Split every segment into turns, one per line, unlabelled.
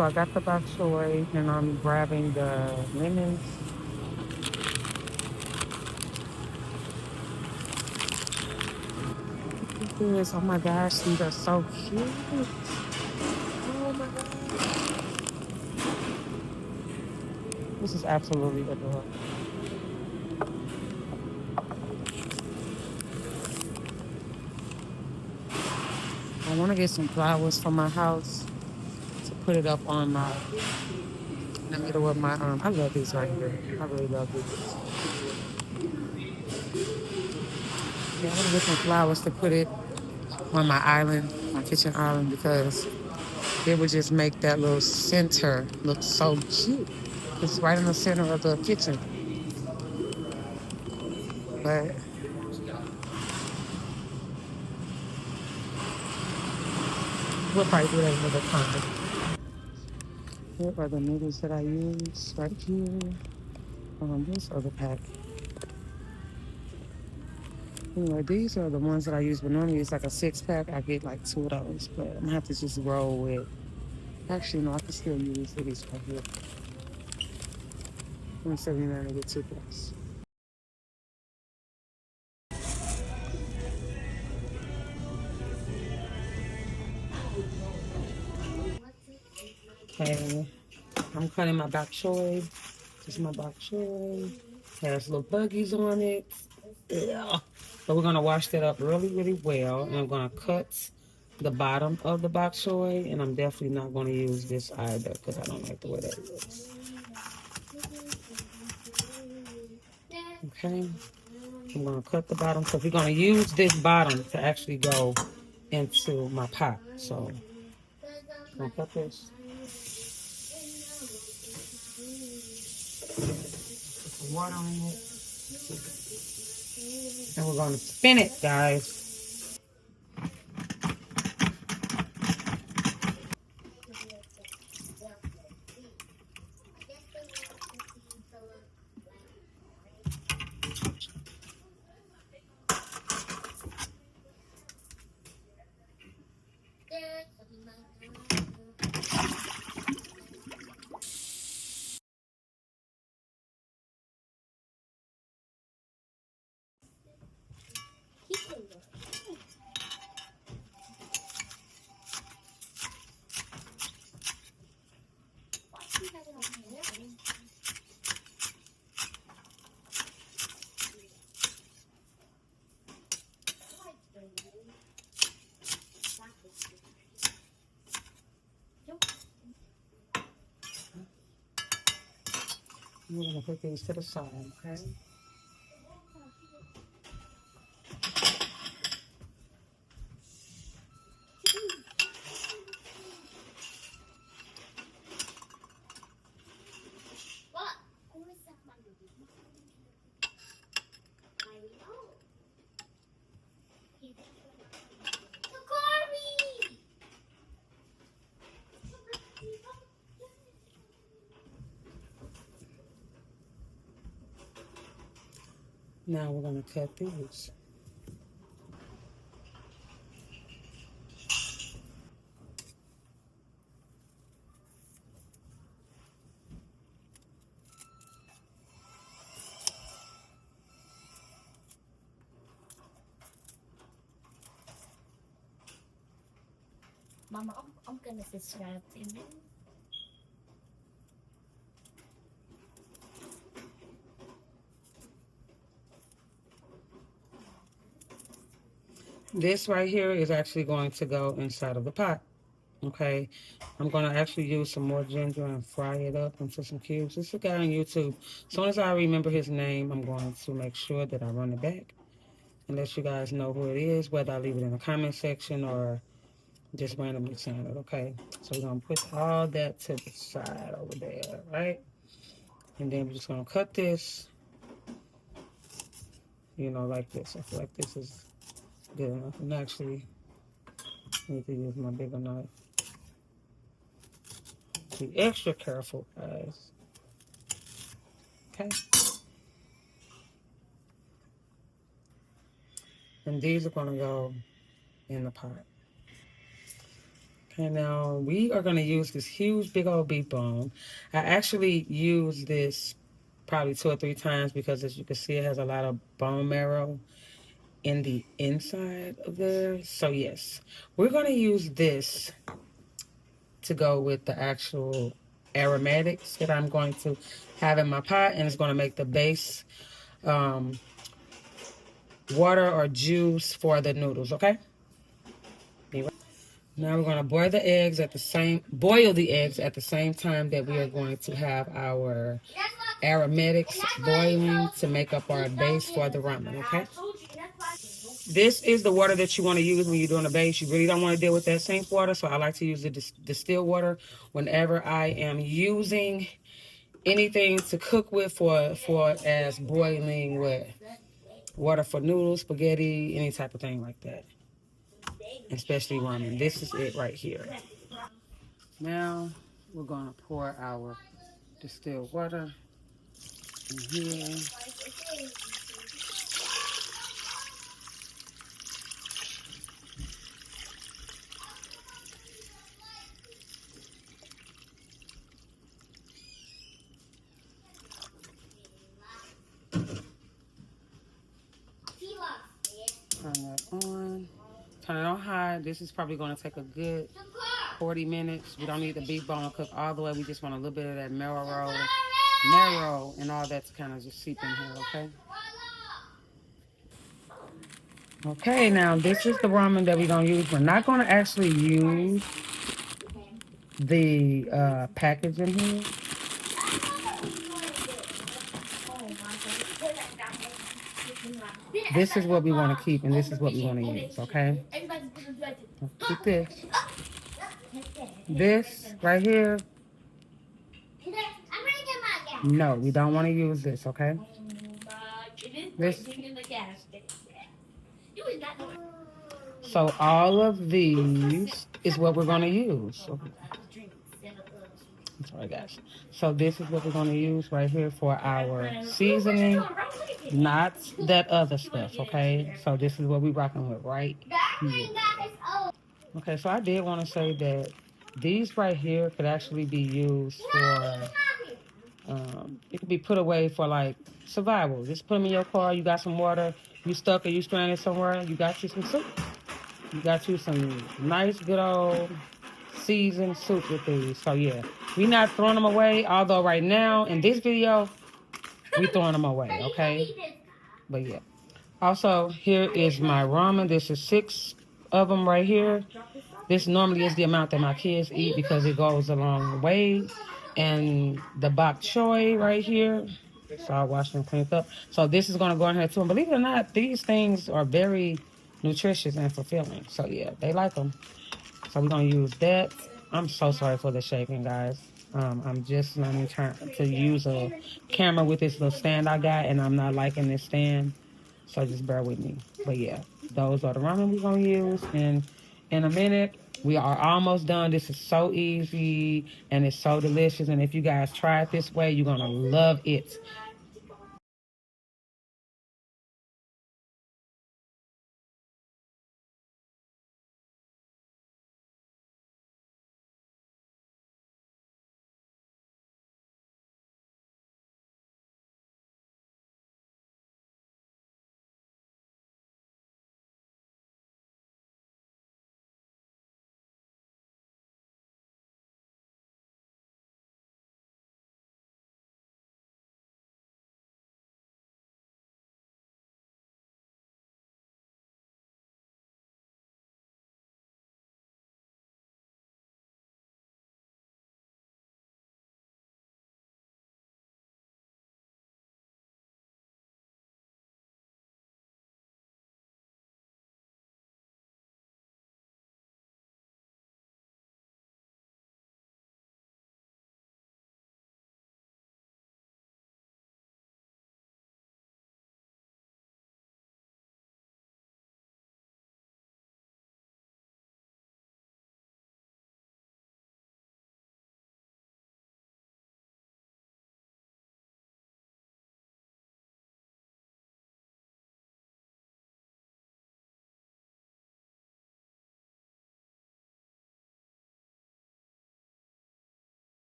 So I got the bok choy and I'm grabbing the lemons. Yes, oh my gosh, these are so cute. Oh my god. This is absolutely adorable. I want to get some flowers for my house to put it up on my in the middle of my I love these right here. I really love these. Yeah, I want to get some flowers to put it on my island, my kitchen island, because it would just make that little center look so cute. It's right in the center of the kitchen. But we'll probably do that another time. Here are the noodles that I use right here on this other pack. Anyway, these are the ones that I use, but normally it's like a 6-pack. I get like 2 of those, but I'm gonna have to just roll with. Actually, no, I can still use these right here. I'm 79 to get 2 packs. Okay, I'm cutting my bok choy. This is my bok choy. Has little buggies on it. Yeah. But we're gonna wash that up really, really well. And I'm gonna cut the bottom of the bok choy. And I'm definitely not gonna use this either because I don't like the way that looks. Okay. I'm gonna cut the bottom because we're gonna use this bottom to actually go into my pot. So I'm gonna cut this. Put some water in it. And we're gonna spin it, guys. We're gonna put these to the side, okay? Now we're gonna cut these.
Mama, I'm gonna subscribe to you.
This right here is actually going to go inside of the pot. Okay, I'm gonna actually use some more ginger and fry it up into some cubes. This is a guy on YouTube. As soon as I remember his name, I'm going to make sure that I run it back and let you guys know who it is, whether I leave it in the comment section or just randomly saying it, okay? So we're gonna put all that to the side over there, right? And then we're just gonna cut this, you know, like this. I feel like this is good enough. And actually, I need to use my bigger knife. Be extra careful, guys. Okay. And these are gonna go in the pot. And now we are going to use this huge big old beef bone. I actually use this probably 2 or 3 times because as you can see it has a lot of bone marrow in the inside of there. So yes, we're going to use this to go with the actual aromatics that I'm going to have in my pot, and it's going to make the base um, water or juice for the noodles. Okay. Now we're going to boil the eggs at the same time that we are going to have our aromatics boiling to make up our base for the ramen, okay? This is the water that you want to use when you're doing a base. You really don't want to deal with that sink water, so I like to use the distilled water whenever I am using anything to cook with for as boiling with water for noodles, spaghetti, any type of thing like that, especially ramen. This is it right here. Now we're going to pour our distilled water in here. Turn that on. Turn it on high. This is probably going to take a good 40 minutes. We don't need the beef bone to cook all the way. We just want a little bit of that marrow and all that to kind of just seep in here, okay? Okay, now this is the ramen that we're going to use. We're not going to actually use the package in here. This is what we want to keep, and this is what we want to use, okay? Keep this. This right here. No, we don't want to use this, okay? This. So all of these is what we're going to use. Okay. I'm sorry, guys. So this is what we're going to use right here for our seasoning, not that other stuff, okay? So this is what we're rocking with right here. Okay, so I did want to say that these right here could actually be used for, it could be put away for like survival. Just put them in your car, you got some water, you stuck or you stranded somewhere, you got you some soup. You got you some nice, good old seasoned soup with these. So yeah, we not throwing them away. Although right now in this video, we throwing them away. Okay, but yeah. Also, here is my ramen. This is 6 of them right here. This normally is the amount that my kids eat because it goes a long way. And the bok choy right here. So I washed and cleaned up. So this is going to go in here too. And believe it or not, these things are very nutritious and fulfilling. So yeah, they like them. So we're going to use that. I'm so sorry for the shaking, guys. I'm just learning to use a camera with this little stand I got, and I'm not liking this stand. So just bear with me. But yeah, those are the ramen we're going to use. And in a minute, we are almost done. This is so easy, and it's so delicious. And if you guys try it this way, you're going to love it.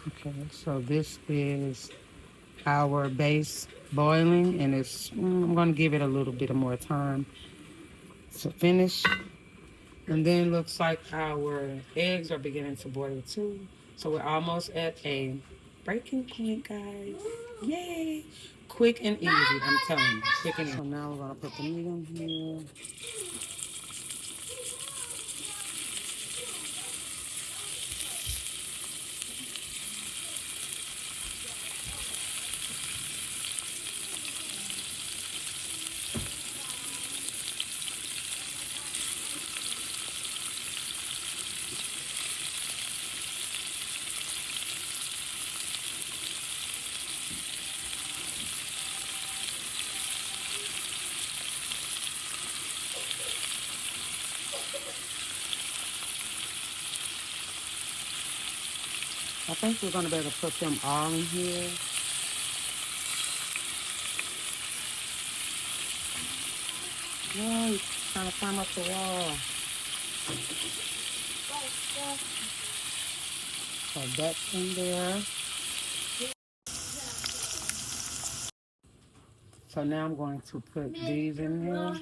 Okay, so this is our base boiling, and I'm going to give it a little bit of more time to finish. And then looks like our eggs are beginning to boil too. So we're almost at a breaking point, guys. Yay! Quick and easy, I'm telling you. Quick and easy. So now we're going to put the meat in here. I think we're going to be able to put them all in here. No, trying to climb up the wall. So that's in there. So now I'm going to put these in there.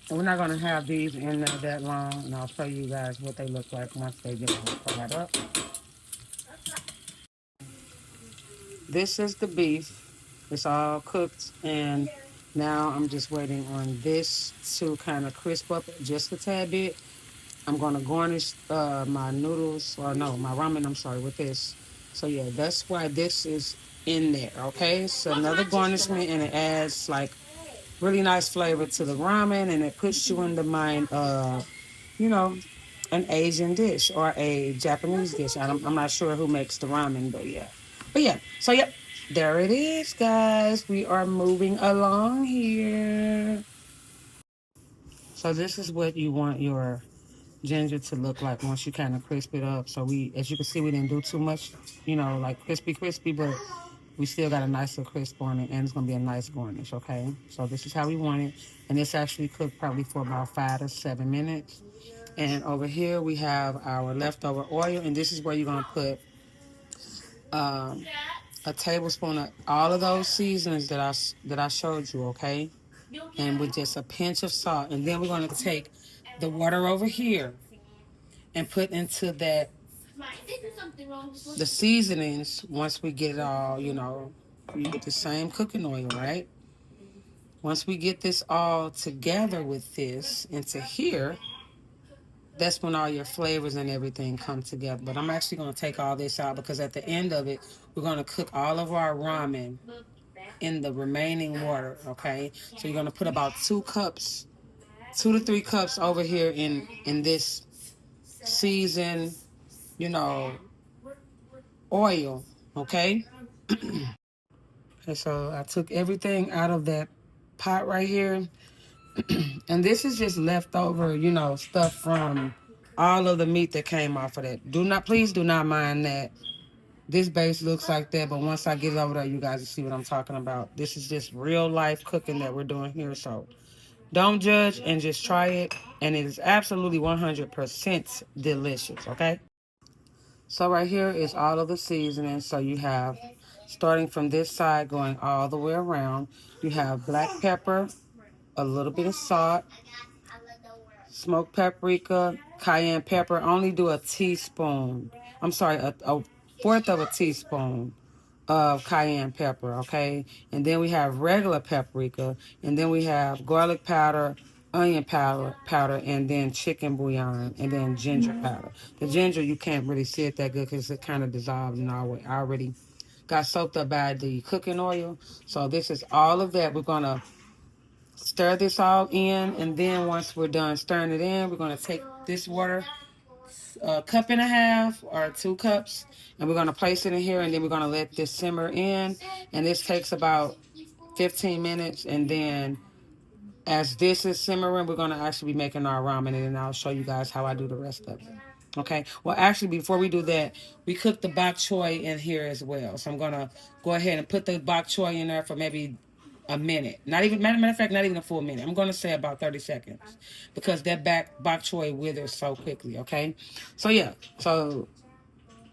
And we're not going to have these in there that long, and I'll show you guys what they look like once they get fried up. This is the beef. It's all cooked, and now I'm just waiting on this to kind of crisp up just a tad bit. I'm going to garnish my noodles, or no, my ramen, I'm sorry, with this. So yeah, that's why this is in there, okay? It's another garnishment, and it adds like really nice flavor to the ramen, and it puts you in the mind of, you know, an Asian dish or a Japanese dish. I'm not sure who makes the ramen, but yeah. But yeah, so yep, there it is, guys. We are moving along here. So this is what you want your ginger to look like once you kind of crisp it up. So as you can see, we didn't do too much, like crispy, but we still got a nice little crisp on it, and it's gonna be a nice garnish, okay? So this is how we want it, and this actually cooked probably for about 5 to 7 minutes. And over here we have our leftover oil, and this is where you're gonna put um, a tablespoon of all of those seasonings that I showed you, okay? And with just a pinch of salt, and then we're gonna take the water over here and put into the seasonings. Once we get it all, you get the same cooking oil, right? Once we get this all together with this into here, that's when all your flavors and everything come together. But I'm actually going to take all this out because at the end of it, we're going to cook all of our ramen in the remaining water, okay? So you're going to put about 2 to 3 cups over here in this seasoned, you know, oil, okay? Okay, so I took everything out of that pot right here. And this is just leftover, stuff from all of the meat that came off of that. Please do not mind that. This base looks like that, but once I get it over there, you guys will see what I'm talking about. This is just real life cooking that we're doing here. So don't judge and just try it. And it is absolutely 100% delicious, okay? So right here is all of the seasoning. So you have, starting from this side, going all the way around, you have black pepper, a little bit of salt, smoked paprika, cayenne pepper. Only do a teaspoon. I'm sorry, a fourth of a teaspoon of cayenne pepper, okay? And then we have regular paprika, and then we have garlic powder, onion powder, and then chicken bouillon, and then ginger powder. The ginger, you can't really see it that good because it kind of dissolved and already got soaked up by the cooking oil. So this is all of that. We're going to stir this all in, and then once we're done stirring it in, we're going to take this water, a cup and a half or 2 cups, and we're going to place it in here, and then we're going to let this simmer in, and this takes about 15 minutes, and then as this is simmering, we're going to actually be making our ramen, and then I'll show you guys how I do the rest of it. Okay, well actually before we do that, we cook the bok choy in here as well, so I'm going to go ahead and put the bok choy in there for maybe a minute. Not even, matter of fact, not even a full minute. I'm going to say about 30 seconds because that bok choy withers so quickly, okay? So, yeah. So,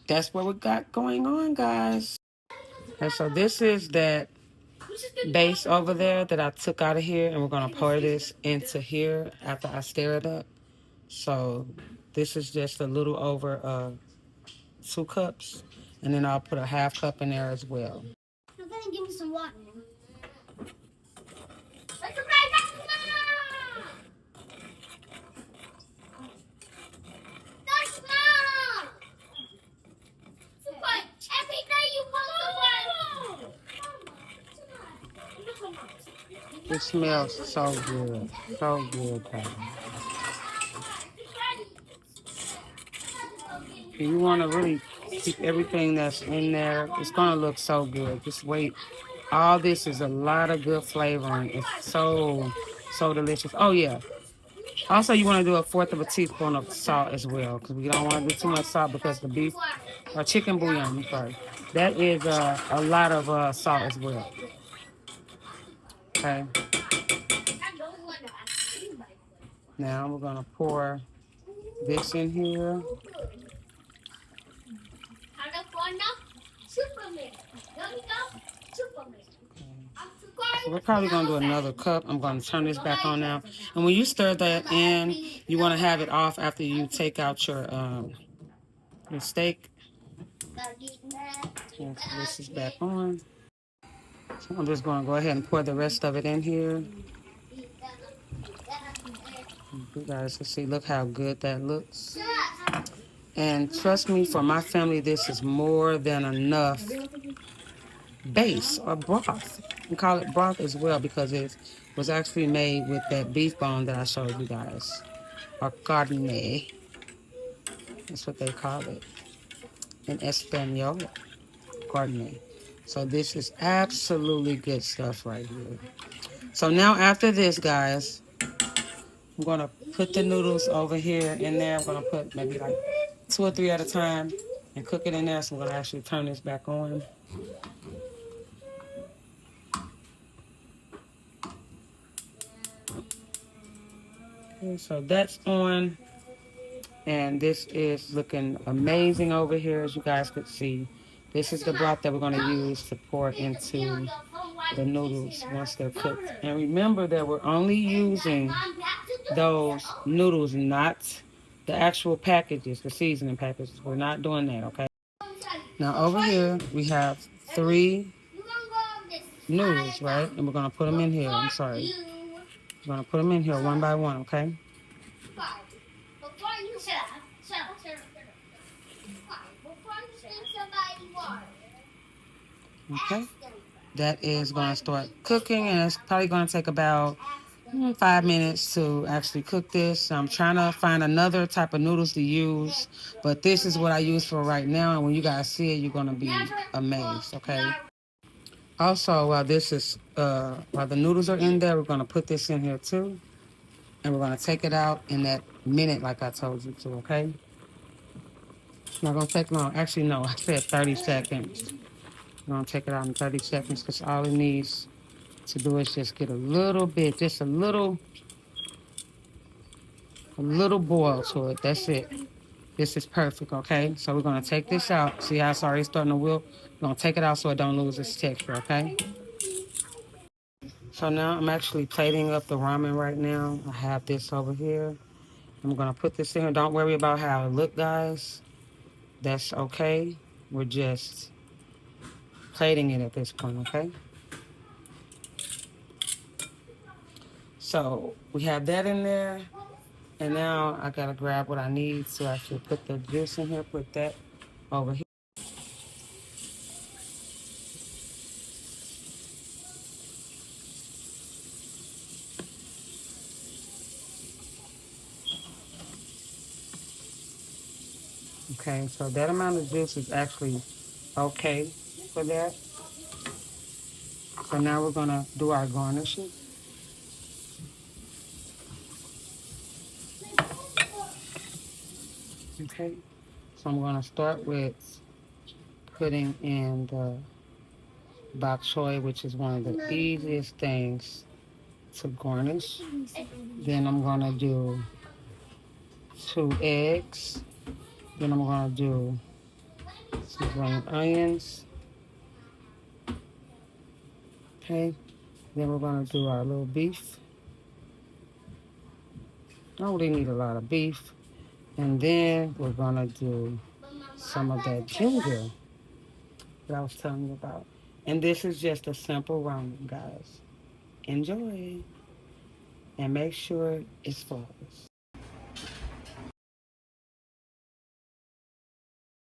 that's what we got going on, guys. And so, this is that base over there that I took out of here, and we're going to pour this into here after I stir it up. So, this is just a little over 2 cups, and then I'll put a half cup in there as well.
I'm gonna give me some water.
It smells so good. So good, guys. If you want to really keep everything that's in there, it's going to look so good. Just wait. All this is a lot of good flavoring. It's so delicious. Oh, yeah. Also, you want to do a fourth of a teaspoon of salt as well, because we don't want to do too much salt because the beef or chicken bouillon, I'm sorry, that is a lot of salt as well. Okay. Now we're gonna pour this in here. So we're probably gonna do another cup. I'm gonna turn this back on now. And when you stir that in, you want to have it off after you take out your steak. And so this is back on. So I'm just gonna go ahead and pour the rest of it in here. You guys can see, look how good that looks. And trust me, for my family, this is more than enough base or broth. We call it broth as well because it was actually made with that beef bone that I showed you guys, or carne. That's what they call it in Espanol, carne. So this is absolutely good stuff right here. So now after this, guys, I'm gonna put the noodles over here in there. I'm gonna put maybe like 2 or 3 at a time and cook it in there. So I'm gonna actually turn this back on. Okay, so that's on. And this is looking amazing over here, as you guys could see. This is the broth that we're going to use to pour into the noodles once they're cooked. And remember that we're only using those noodles, not the actual packages, the seasoning packages. We're not doing that, okay? Now over here, we have 3 noodles, right? And we're going to put them in here. I'm sorry. We're going to put them in here one by one, okay? Okay, that is going to start cooking, and it's probably going to take about 5 minutes to actually cook this. I'm trying to find another type of noodles to use, but this is what I use for right now, and when you guys see it, you're going to be amazed, okay? Also, while while the noodles are in there, we're going to put this in here too, and we're going to take it out in that minute like I told you to, okay? It's not going to take long. Actually, no, I said 30 seconds. I'm going to take it out in 30 seconds because all it needs to do is just get a little bit, just a little boil to it. That's it. This is perfect, okay? So we're going to take this out. See how it's already starting to wilt? We're going to take it out so it don't lose its texture, okay? So now I'm actually plating up the ramen right now. I have this over here. I'm going to put this in here. Don't worry about how it look, guys. That's okay. We're just plating it at this point, okay? So we have that in there. And now I gotta grab what I need to actually put the juice in here, put that over here. Okay, so that amount of juice is actually okay for that. So now we're gonna do our garnishing. Okay, so I'm gonna start with putting in the bok choy, which is one of the easiest things to garnish. Then I'm gonna do 2 eggs. Then I'm gonna do some green onions. Okay. Then we're gonna do our little beef. I don't really need a lot of beef. And then we're gonna do some of that ginger that I was telling you about. And this is just a simple ramen, guys. Enjoy and make sure it's flawless.